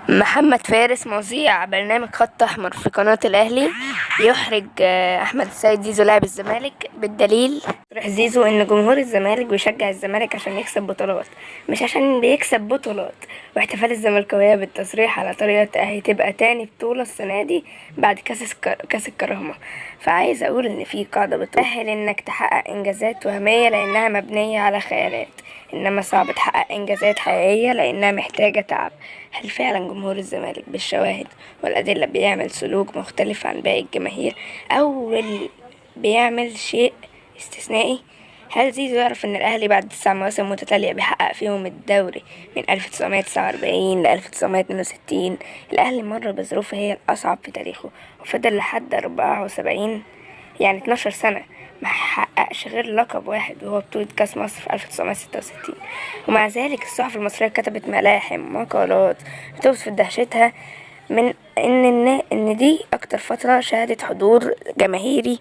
محمد فارس مذيع برنامج خط أحمر في قناة الأهلي يحرج أحمد السيد زيزو لاعب الزمالك بالدليل. يصرح زيزو إن جمهور الزمالك بيشجع الزمالك عشان يكسب بطولات مش عشان بيكسب بطولات، واحتفال الزملكاوية بالتصريح على طريقة هتبقى تاني بطولة السنة دي بعد كأس الكرامة. فعايز أقول إن في قاعدة بتأهل إنك تحقق إنجازات وهمية لأنها مبنية على خيالات، إنما صعب تحقق إنجازات حقيقية لأنها محتاجة تعب. هل فعلا جمهور الزمالك بالشواهد والأدلة بيعمل سلوك مختلف عن باقي الجماهير أو بيعمل شيء استثنائي؟ هل زيزو يعرف إن الأهلي بعد 9 مواسم متتالية بيحقق فيهم الدوري من 1949 ل1962؟ الأهلي مر بظروف هي الأصعب في تاريخه وفضل لحد 74، يعني 12 سنة ما حققش غير لقب واحد وهو بطولة كأس مصر في 1966. ومع ذلك الصحف المصرية كتبت ملاحم مقالات بتوصف دهشتها من إن دي أكتر فترة شهدت حضور جماهيري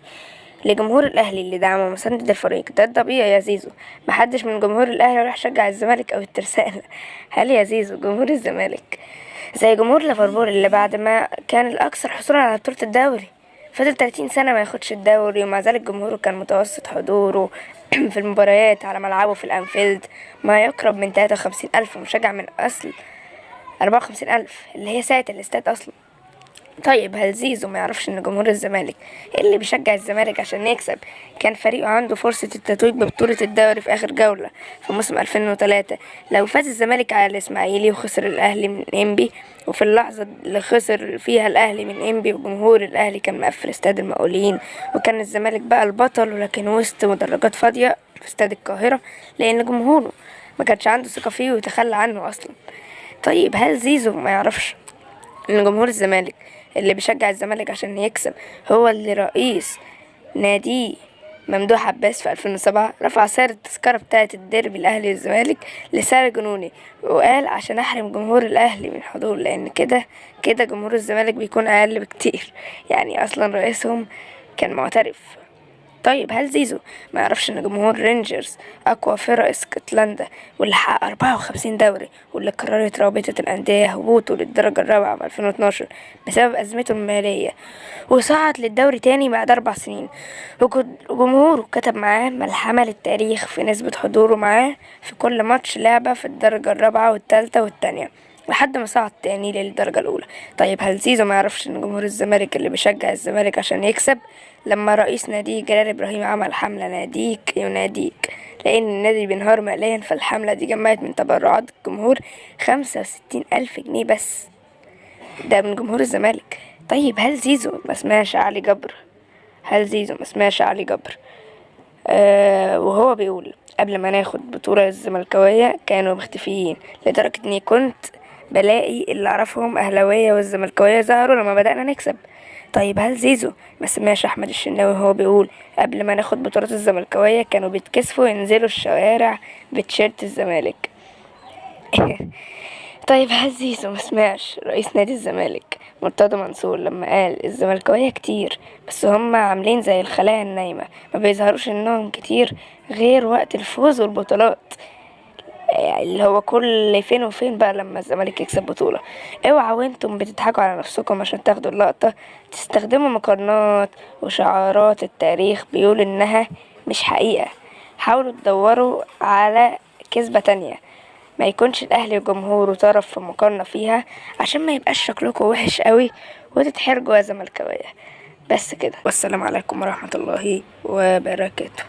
لجمهور الأهلي اللي دعم ومساند الفريق. ده الطبيعي يا زيزو، محدش من جمهور الأهلي راح شجع الزمالك أو الترسانة. هل يا زيزو جمهور الزمالك زي جمهور ليفربول اللي بعد ما كان الأكثر حصولا على بطولة الدوري فضل 30 سنة ما ياخدش الدوري، ومع ذلك جمهوره كان متوسط حضوره في المباريات على ملعبه في الأنفيلد ما يقرب من 53,000 مشجع من أصل 54,000 اللي هي ساعة الاستاد أصلا؟ طيب هل زيزو ما يعرفش ان جمهور الزمالك اللي بيشجع الزمالك عشان يكسب كان فريقه عنده فرصة التتويج ببطولة الدوري في اخر جولة في موسم 2003 لو فاز الزمالك على الاسماعيلي وخسر الاهلي من انبي، وفي اللحظة اللي خسر فيها الاهلي من انبي وجمهور الاهلي كان مقفل استاد المقاولين وكان الزمالك بقى البطل، ولكن وسط مدرجات فاضية في استاد القاهرة لان جمهوره ما كانش عنده ثقة فيه وتخلى عنه اصلا؟ طيب هل زيزو ما يعرفش ان جمهور الزمالك اللي بيشجع الزمالك عشان يكسب هو اللي رئيس ناديه ممدوح عباس في 2007 رفع سعر التذكرة بتاعة الديربي الأهلي والزمالك لسعر جنوني وقال عشان أحرم جمهور الأهلي من حضور لأن كده جمهور الزمالك بيكون أقل بكتير، يعني أصلا رئيسهم كان معترف. طيب هل زيزو ما يعرفش ان جمهور رينجرز اقوى فرق اسكتلندا واللي حقق 54 دوري واللي قررت رابطة الاندية هبوطه للدرجة الرابعة في 2012 بسبب ازمته المالية وصعد للدوري تاني بعد 4 سنين، وجمهوره كتب معاه ملحمة للتاريخ في نسبة حضوره معاه في كل ماتش لعبة في الدرجة الرابعة والتالتة والتانية لحد ما صعد تاني للدرجة الأولى؟ طيب هل زيزو ما يعرفش إن جمهور الزمالك اللي بيشجع الزمالك عشان يكسب لما رئيس ناديه جلال إبراهيم عمل حملة ناديك يناديك لأن النادي بينهار ماليا، فالحملة دي جمعت من تبرعات الجمهور 65,000 جنيه بس، ده من جمهور الزمالك؟ طيب هل زيزو ما سمعش علي جبر؟ هل زيزو ما سمعش علي جبر وهو بيقول قبل ما ناخد بطولة الزملكاوية كانوا مختفيين لدرجة اني كنت بلاقي اللي اعرفهم اهلاوية والزملكاوية ظهروا لما بدأنا نكسب؟ طيب هل زيزو ما سمعش احمد الشناوي وهو بيقول قبل ما ناخد بطولة الزملكاوية كانوا بيتكسفوا ينزلوا الشوارع بتيشيرت الزمالك؟ طيب هل زيزو ما سمعش رئيس نادي الزمالك مرتضى منصور لما قال الزملكاوية كتير بس هم عاملين زي الخلايا النايمة ما بيظهروش انهم كتير غير وقت الفوز والبطولات، اللي هو كل فين وفين بقى لما الزمالك يكسب بطولة؟ اوعى وانتم بتضحكوا على نفسكم عشان تاخدوا اللقطة تستخدموا مقارنات وشعارات التاريخ بيقول انها مش حقيقة. حاولوا تدوروا على كذبة تانية ما يكونش الاهلي وجمهوره طرف في مقارنة فيها عشان ما يبقاش شكلكم وحش قوي وتتحرجوا يا زملكاوية. بس كده، والسلام عليكم ورحمة الله وبركاته.